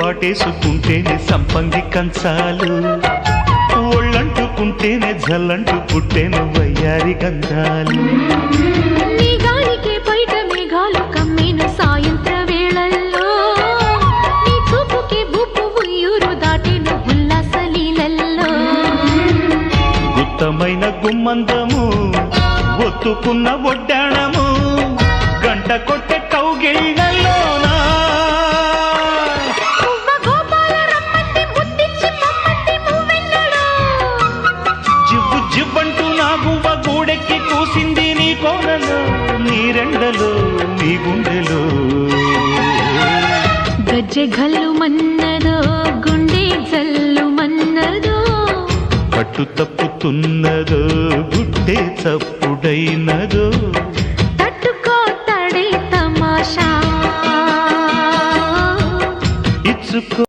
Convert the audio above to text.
వాటేసుకుంటేనే సంపంగి కంచాలు, ఒళ్ళంటుకుంటేనే జల్లంటు పుట్టేను వయ్యారి గంధాలు. నీ గాలికే బయట మేఘాలు కమ్మేను సాయంత్ర వేళల్లో, నీ చూపుకే బూపు ఉయ్యూరు దాటేను ఉల్లాస లీలల్లో. గుత్తమైన గుమ్మందము ఒత్తుకున్న ఒడ్డాణము, గంట కొట్టే కౌగిళ్ళలోనా జివ్వు జివ్వంటూ నా గువ్వ గూడెక్కి కూసింది నీ కోనలో, నీ రెండలో నీ గుండెలో. గజ్జె గల్లు మన్నదో గుండె జల్లు మన్నదో, పట్టు తప్పుతున్నదో గుడ్డే చప్పుడైనదో, తట్టుకో తడే తమాషా ఇచ్చుకో